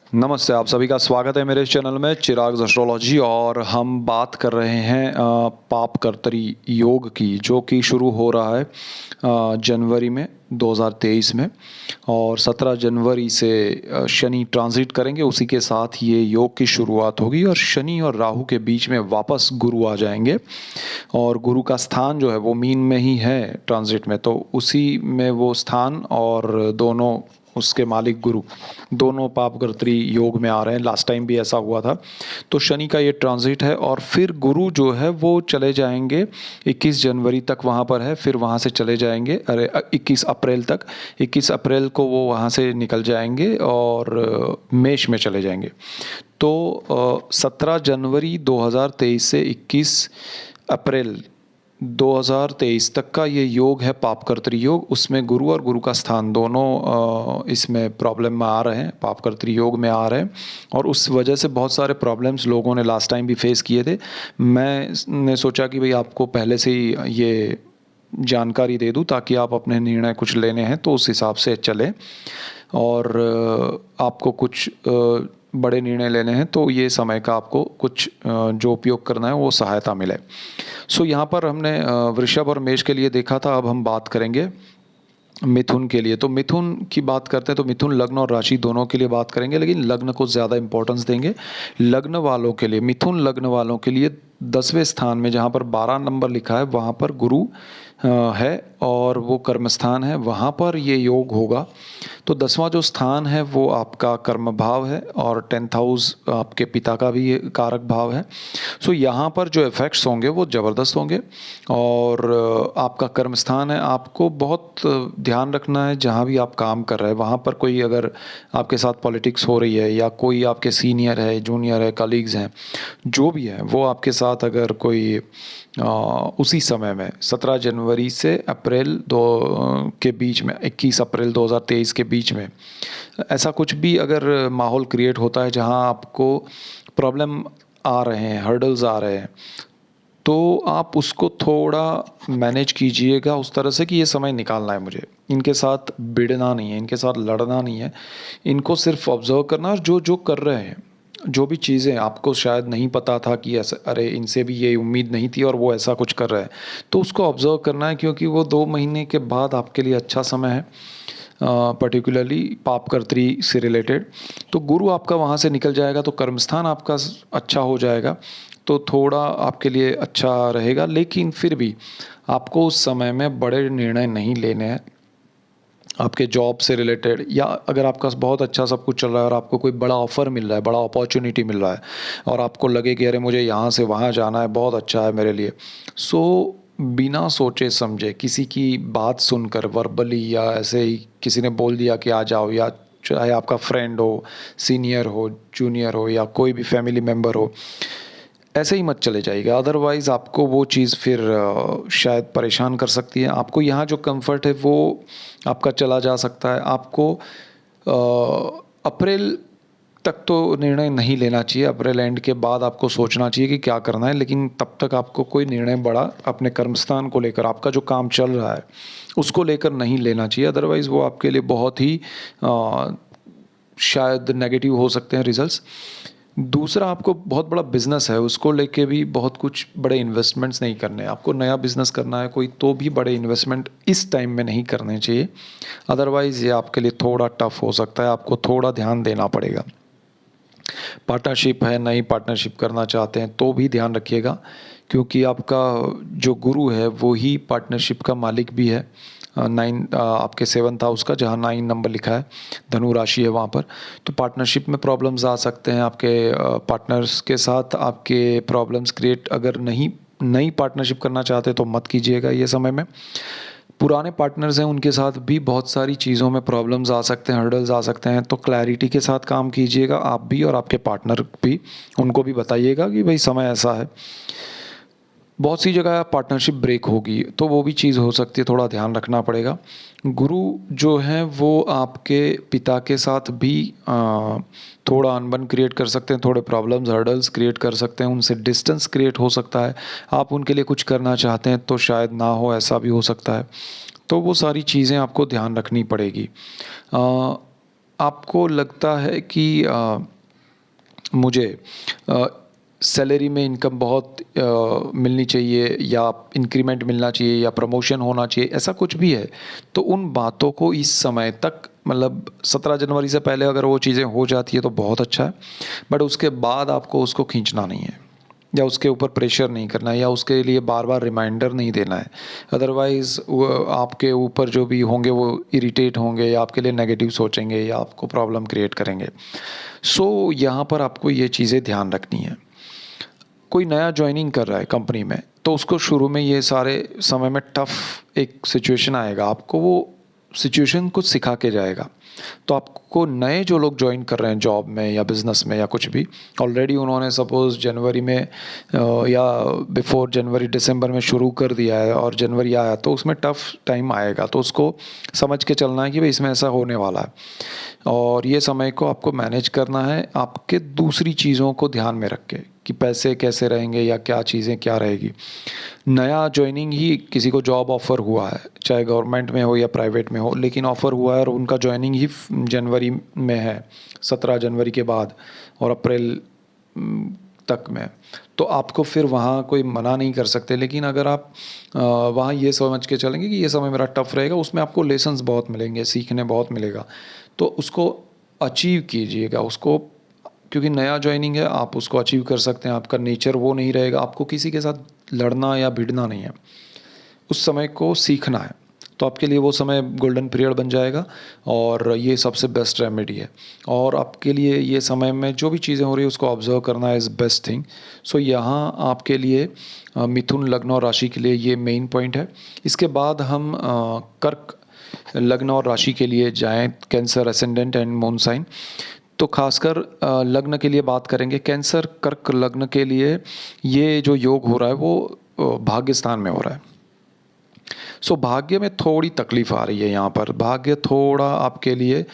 नमस्ते, आप सभी का स्वागत है मेरे इस चैनल में चिराग एस्ट्रोलॉजी। और हम बात कर रहे हैं पापकर्तरी योग की, जो कि शुरू हो रहा है जनवरी में 2023 में। और 17 जनवरी से शनि ट्रांजिट करेंगे, उसी के साथ ये योग की शुरुआत होगी और शनि और राहु के बीच में वापस गुरु आ जाएंगे। और गुरु का स्थान जो है वो मीन में ही है ट्रांजिट में, तो उसी में वो स्थान और दोनों उसके मालिक गुरु दोनों पापकर्त्री योग में आ रहे हैं। लास्ट टाइम भी ऐसा हुआ था। तो शनि का ये ट्रांजिट है और फिर गुरु जो है वो चले जाएंगे 21 जनवरी तक वहाँ पर है, फिर वहाँ से चले जाएंगे 21 अप्रैल तक। 21 अप्रैल को वो वहाँ से निकल जाएंगे और मेष में चले जाएंगे। तो 17 जनवरी 2023 से 21 अप्रैल 2023 तक का ये योग है पापकर्तरी योग। उसमें गुरु और गुरु का स्थान दोनों इसमें प्रॉब्लम में आ रहे हैं, पापकर्तरी योग में आ रहे हैं। और उस वजह से बहुत सारे प्रॉब्लम्स लोगों ने लास्ट टाइम भी फेस किए थे। मैंने सोचा कि भाई आपको पहले से ही ये जानकारी दे दूं, ताकि आप अपने निर्णय कुछ लेने हैं तो उस हिसाब से चलें। और आपको कुछ बड़े निर्णय लेने हैं तो ये समय का आपको कुछ जो उपयोग करना है वो सहायता मिले। सो यहाँ पर हमने वृषभ और मेष के लिए देखा था। अब हम बात करेंगे मिथुन के लिए। तो मिथुन की बात करते हैं तो मिथुन लग्न और राशि दोनों के लिए बात करेंगे, लेकिन लग्न को ज़्यादा इंपॉर्टेंस देंगे। लग्न वालों के लिए, मिथुन लग्न वालों के लिए 10वें स्थान में जहाँ पर 12 नंबर लिखा है वहाँ पर गुरु है और वो कर्म स्थान है, वहाँ पर ये योग होगा। तो 10वां जो स्थान है वो आपका कर्म भाव है और 10th हाउस आपके पिता का भी ये कारक भाव है। सो यहाँ पर जो इफ़ेक्ट्स होंगे वो ज़बरदस्त होंगे। और आपका कर्म स्थान है, आपको बहुत ध्यान रखना है जहाँ भी आप काम कर रहे हैं वहाँ पर कोई अगर आपके साथ पॉलिटिक्स हो रही है या कोई आपके सीनियर है, जूनियर है, कलीग्स हैं, जो भी है वो आपके साथ अगर कोई उसी समय में 17 जनवरी से अप्रैल दो के बीच में 21 अप्रैल 2023 के बीच में ऐसा कुछ भी अगर माहौल क्रिएट होता है जहां आपको प्रॉब्लम आ रहे हैं, हर्डल्स आ रहे हैं, तो आप उसको थोड़ा मैनेज कीजिएगा उस तरह से कि ये समय निकालना है मुझे, इनके साथ भिड़ना नहीं है, इनके साथ लड़ना नहीं है, इनको सिर्फ ऑब्जर्व करना। और जो जो कर रहे हैं, जो भी चीज़ें आपको शायद नहीं पता था कि ऐसा, अरे इनसे भी ये उम्मीद नहीं थी और वो ऐसा कुछ कर रहे हैं, तो उसको ऑब्जर्व करना है, क्योंकि वो 2 महीने के बाद आपके लिए अच्छा समय है, पर्टिकुलरली पापकर्त्री से रिलेटेड। तो गुरु आपका वहाँ से निकल जाएगा तो कर्मस्थान आपका अच्छा हो जाएगा, तो थोड़ा आपके लिए अच्छा रहेगा। लेकिन फिर भी आपको उस समय में बड़े निर्णय नहीं लेने हैं आपके जॉब से रिलेटेड, या अगर आपका बहुत अच्छा सब कुछ चल रहा है और आपको कोई बड़ा ऑफ़र मिल रहा है, बड़ा अपॉर्चुनिटी मिल रहा है और आपको लगे कि अरे मुझे यहाँ से वहाँ जाना है, बहुत अच्छा है मेरे लिए, सो बिना सोचे समझे किसी की बात सुनकर वर्बली या ऐसे ही किसी ने बोल दिया कि आ जाओ, या चाहे आपका फ्रेंड हो, सीनियर हो, जूनियर हो, या कोई भी फैमिली मेम्बर हो, ऐसे ही मत चले जाइएगा। अदरवाइज़ आपको वो चीज़ फिर शायद परेशान कर सकती है। आपको यहाँ जो कंफर्ट है वो आपका चला जा सकता है। आपको अप्रैल तक तो निर्णय नहीं लेना चाहिए। अप्रैल एंड के बाद आपको सोचना चाहिए कि क्या करना है, लेकिन तब तक आपको कोई निर्णय बड़ा अपने कर्मस्थान को लेकर, आपका जो काम चल रहा है उसको लेकर नहीं लेना चाहिए। अदरवाइज़ वो आपके लिए बहुत ही शायद नेगेटिव हो सकते हैं रिजल्ट्स। दूसरा, आपको बहुत बड़ा बिज़नेस है, उसको लेके भी बहुत कुछ बड़े इन्वेस्टमेंट्स नहीं करने। आपको नया बिज़नेस करना है कोई, तो भी बड़े इन्वेस्टमेंट इस टाइम में नहीं करने चाहिए। अदरवाइज़ ये आपके लिए थोड़ा टफ हो सकता है, आपको थोड़ा ध्यान देना पड़ेगा। पार्टनरशिप है, नई पार्टनरशिप करना चाहते हैं तो भी ध्यान रखिएगा, क्योंकि आपका जो गुरु है वो ही पार्टनरशिप का मालिक भी है। 9 आपके 7th हाउस का, जहाँ 9 नंबर लिखा है, धनु राशि है वहाँ पर। तो पार्टनरशिप में प्रॉब्लम्स आ सकते हैं आपके पार्टनर्स के साथ। आपके प्रॉब्लम्स क्रिएट, अगर नहीं नई पार्टनरशिप करना चाहते तो मत कीजिएगा ये समय में। पुराने पार्टनर्स हैं उनके साथ भी बहुत सारी चीज़ों में प्रॉब्लम्स आ सकते हैं, हर्डल्स आ सकते हैं, तो क्लैरिटी के साथ काम कीजिएगा आप भी और आपके पार्टनर भी। उनको भी बताइएगा कि भाई समय ऐसा है। बहुत सी जगह पार्टनरशिप ब्रेक होगी तो वो भी चीज़ हो सकती है, थोड़ा ध्यान रखना पड़ेगा। गुरु जो हैं वो आपके पिता के साथ भी थोड़ा अनबन क्रिएट कर सकते हैं, थोड़े प्रॉब्लम्स, हर्डल्स क्रिएट कर सकते हैं, उनसे डिस्टेंस क्रिएट हो सकता है। आप उनके लिए कुछ करना चाहते हैं तो शायद ना हो, ऐसा भी हो सकता है। तो वो सारी चीज़ें आपको ध्यान रखनी पड़ेगी। आपको लगता है कि मुझे सैलरी में इनकम बहुत मिलनी चाहिए या इंक्रीमेंट मिलना चाहिए या प्रमोशन होना चाहिए, ऐसा कुछ भी है तो उन बातों को इस समय तक मतलब 17 जनवरी से पहले अगर वो चीज़ें हो जाती है तो बहुत अच्छा है, बट उसके बाद आपको उसको खींचना नहीं है या उसके ऊपर प्रेशर नहीं करना है या उसके लिए बार बार रिमाइंडर नहीं देना है। अदरवाइज़ वो आपके ऊपर जो भी होंगे वो इरिटेट होंगे या आपके लिए नेगेटिव सोचेंगे या आपको प्रॉब्लम क्रिएट करेंगे। सो यहाँ पर आपको ये चीज़ें ध्यान रखनी है। कोई नया जॉइनिंग कर रहा है कंपनी में तो उसको शुरू में ये सारे समय में टफ एक सिचुएशन आएगा, आपको वो सिचुएशन कुछ सिखा के जाएगा। तो आपको नए जो लोग ज्वाइन कर रहे हैं जॉब में या बिज़नेस में या कुछ भी, ऑलरेडी उन्होंने सपोज़ जनवरी में या बिफोर जनवरी दिसंबर में शुरू कर दिया है और जनवरी आया तो उसमें टफ टाइम आएगा, तो उसको समझ के चलना है कि भाई इसमें ऐसा होने वाला है और ये समय को आपको मैनेज करना है आपके दूसरी चीज़ों को ध्यान में रख के कि पैसे कैसे रहेंगे या क्या चीज़ें क्या रहेगी। नया जॉइनिंग ही किसी को जॉब ऑफ़र हुआ है, चाहे गवर्नमेंट में हो या प्राइवेट में हो, लेकिन ऑफ़र हुआ है और उनका जॉइनिंग ही जनवरी में है, 17 जनवरी के बाद और अप्रैल तक में, तो आपको फिर वहाँ कोई मना नहीं कर सकते। लेकिन अगर आप वहाँ ये समझ के चलेंगे कि ये समय मेरा टफ़ रहेगा, उसमें आपको लेसन्स बहुत मिलेंगे, सीखने बहुत मिलेगा, तो उसको अचीव कीजिएगा उसको, क्योंकि नया जॉइनिंग है, आप उसको अचीव कर सकते हैं। आपका नेचर वो नहीं रहेगा, आपको किसी के साथ लड़ना या भिड़ना नहीं है, उस समय को सीखना है, तो आपके लिए वो समय गोल्डन पीरियड बन जाएगा और ये सबसे बेस्ट रेमेडी है। और आपके लिए ये समय में जो भी चीज़ें हो रही है उसको ऑब्ज़र्व करना इज़ बेस्ट थिंग। सो यहाँ आपके लिए मिथुन लग्न और राशि के लिए ये मेन पॉइंट है। इसके बाद हम कर्क लग्न और राशि के लिए जाएँ, cancer ascendant and moon sign. तो खासकर लग्न के लिए बात करेंगे, कैंसर कर्क लग्न के लिए ये जो योग हो रहा है वो भाग्य स्थान में हो रहा है। सो भाग्य में थोड़ी तकलीफ आ रही है यहाँ पर, भाग्य थोड़ा आपके लिए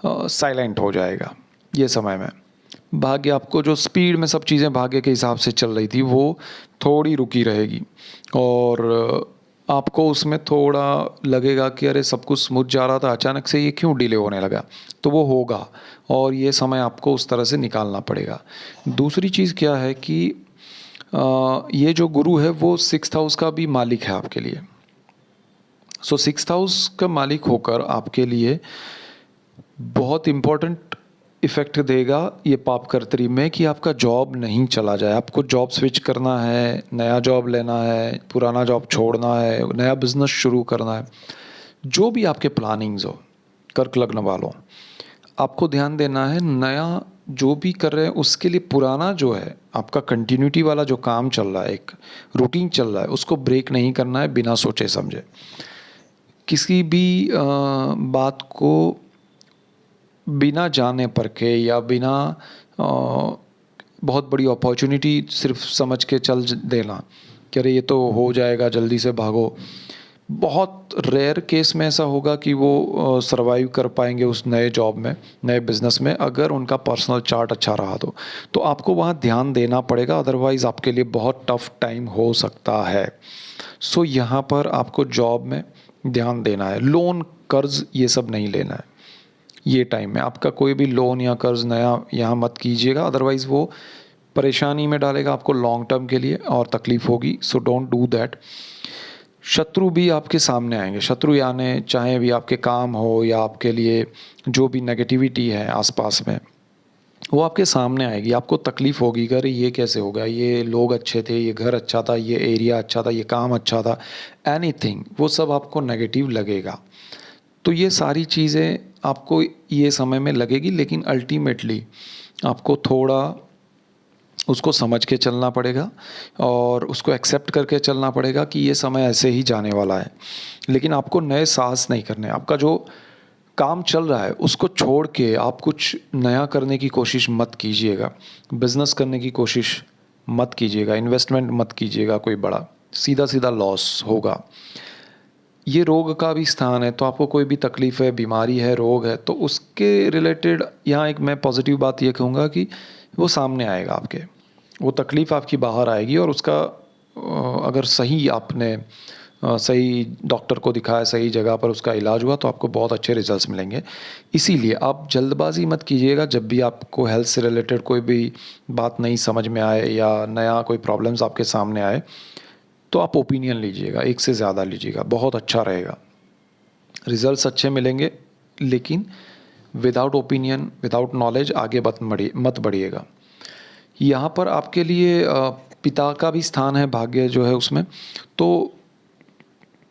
साइलेंट हो जाएगा ये समय में। भाग्य आपको जो स्पीड में सब चीज़ें भाग्य के हिसाब से चल रही थी वो थोड़ी रुकी रहेगी और आपको उसमें थोड़ा लगेगा कि अरे सब कुछ स्मूथ जा रहा था, अचानक से ये क्यों डिले होने लगा, तो वो होगा और ये समय आपको उस तरह से निकालना पड़ेगा। दूसरी चीज़ क्या है कि ये जो गुरु है वो 6th हाउस का भी मालिक है आपके लिए। सो 6th हाउस का मालिक होकर आपके लिए बहुत इम्पोर्टेंट इफ़ेक्ट देगा ये पापकर्तरी में कि आपका जॉब नहीं चला जाए। आपको जॉब स्विच करना है, नया जॉब लेना है, पुराना जॉब छोड़ना है, नया बिज़नेस शुरू करना है, जो भी आपके प्लानिंग्स हो कर्क लग्न वालों, आपको ध्यान देना है नया जो भी कर रहे हैं उसके लिए पुराना जो है आपका कंटिन्यूटी वाला जो काम चल रहा है, एक रूटीन चल रहा है, उसको ब्रेक नहीं करना है बिना सोचे समझे। किसी भी बात को बिना जाने परखे या बिना बहुत बड़ी अपॉर्चुनिटी सिर्फ समझ के चल देना कि अरे ये तो हो जाएगा, जल्दी से भागो। बहुत रेयर केस में ऐसा होगा कि वो सर्वाइव कर पाएंगे उस नए जॉब में, नए बिज़नेस में, अगर उनका पर्सनल चार्ट अच्छा रहा तो आपको वहाँ ध्यान देना पड़ेगा, अदरवाइज़ आपके लिए बहुत टफ टाइम हो सकता है। सो यहाँ पर आपको जॉब में ध्यान देना है, लोन कर्ज ये सब नहीं लेना है ये टाइम में। आपका कोई भी लोन या कर्ज नया यहाँ मत कीजिएगा, अदरवाइज़ वो परेशानी में डालेगा आपको लॉन्ग टर्म के लिए और तकलीफ़ होगी। So don't do that. शत्रु भी आपके सामने आएंगे, शत्रु यानी चाहे भी आपके काम हो या आपके लिए जो भी नेगेटिविटी है आसपास में, वो आपके सामने आएगी। आपको तकलीफ़ होगी कि अरे ये कैसे हो गया, ये लोग अच्छे थे, ये घर अच्छा था, ये एरिया अच्छा था, ये काम अच्छा था, एनीथिंग, वो सब आपको नेगेटिव लगेगा। तो ये सारी चीज़ें आपको ये समय में लगेगी, लेकिन अल्टीमेटली आपको थोड़ा उसको समझ के चलना पड़ेगा और उसको एक्सेप्ट करके चलना पड़ेगा कि ये समय ऐसे ही जाने वाला है। लेकिन आपको नए साहस नहीं करने, आपका जो काम चल रहा है उसको छोड़ के आप कुछ नया करने की कोशिश मत कीजिएगा, बिज़नेस करने की कोशिश मत कीजिएगा, इन्वेस्टमेंट मत कीजिएगा कोई बड़ा, सीधा सीधा लॉस होगा। ये रोग का भी स्थान है, तो आपको कोई भी तकलीफ़ है, बीमारी है, रोग है, तो उसके रिलेटेड यहाँ एक मैं पॉजिटिव बात ये कहूँगा कि वो सामने आएगा आपके, वो तकलीफ़ आपकी बाहर आएगी और उसका अगर सही आपने सही डॉक्टर को दिखाया, सही जगह पर उसका इलाज हुआ तो आपको बहुत अच्छे रिजल्ट्स मिलेंगे। इसीलिए आप जल्दबाजी मत कीजिएगा। जब भी आपको हेल्थ से रिलेटेड कोई भी बात नहीं समझ में आए या नया कोई प्रॉब्लम्स आपके सामने आए, तो आप ओपिनियन लीजिएगा, एक से ज़्यादा लीजिएगा, बहुत अच्छा रहेगा। रिजल्ट्स अच्छे मिलेंगे, लेकिन विदाउट ओपिनियन, विदाउट नॉलेज आगे मत बढ़िएगा। यहाँ पर आपके लिए पिता का भी स्थान है, भाग्य जो है उसमें, तो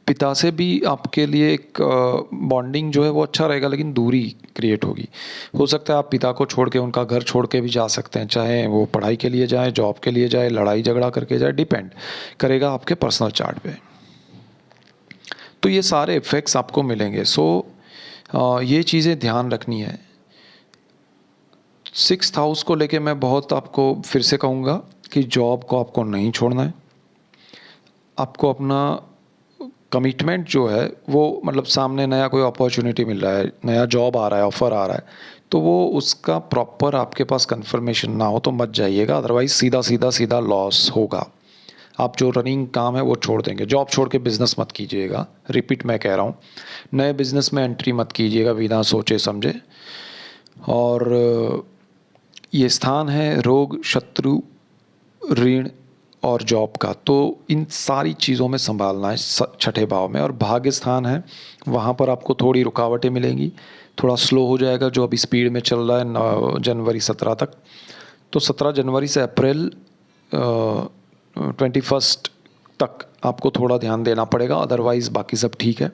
पिता से भी आपके लिए एक बॉन्डिंग जो है वो अच्छा रहेगा, लेकिन दूरी क्रिएट होगी। हो सकता है आप पिता को छोड़ के, उनका घर छोड़ के भी जा सकते हैं, चाहे वो पढ़ाई के लिए जाए, जॉब के लिए जाए, लड़ाई झगड़ा करके जाए, डिपेंड करेगा आपके पर्सनल चार्ट पे। तो ये सारे इफ़ेक्ट्स आपको मिलेंगे। ये चीज़ें ध्यान रखनी है। 6th हाउस को लेके मैं बहुत आपको फिर से कहूँगा कि जॉब को आपको नहीं छोड़ना है। आपको अपना कमिटमेंट जो है वो, मतलब सामने नया कोई अपॉर्चुनिटी मिल रहा है, नया जॉब आ रहा है, ऑफ़र आ रहा है, तो वो उसका प्रॉपर आपके पास कंफर्मेशन ना हो तो मत जाइएगा, अदरवाइज़ सीधा लॉस होगा। आप जो रनिंग काम है वो छोड़ देंगे। जॉब छोड़ के बिज़नेस मत कीजिएगा, रिपीट मैं कह रहा हूँ। नए बिज़नेस में एंट्री मत कीजिएगा बिना सोचे समझे। और ये स्थान है रोग, शत्रु, ऋण और जॉब का, तो इन सारी चीज़ों में संभालना है छठे भाव में। और भाग्य स्थान है, वहाँ पर आपको थोड़ी रुकावटें मिलेंगी, थोड़ा स्लो हो जाएगा जो अभी स्पीड में चल रहा है जनवरी 17 तक। तो 17 जनवरी से अप्रैल 21 तक आपको थोड़ा ध्यान देना पड़ेगा, अदरवाइज़ बाकी सब ठीक है।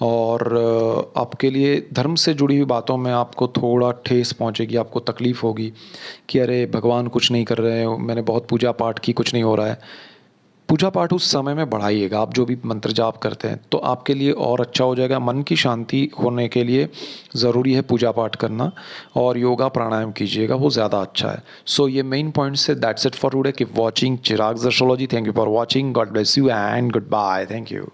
और आपके लिए धर्म से जुड़ी हुई बातों में आपको थोड़ा ठेस पहुंचेगी, आपको तकलीफ़ होगी कि अरे भगवान कुछ नहीं कर रहे हैं, मैंने बहुत पूजा पाठ की, कुछ नहीं हो रहा है। पूजा पाठ उस समय में बढ़ाइएगा, आप जो भी मंत्र जाप करते हैं तो आपके लिए और अच्छा हो जाएगा। मन की शांति होने के लिए ज़रूरी है पूजा पाठ करना, और योगा प्राणायाम कीजिएगा, वो ज़्यादा अच्छा है। सो ये मेन पॉइंट्स है। That's it for today. Keep watching Chirag's astrology. Thank you for watching. God bless you and good bye. Thank you.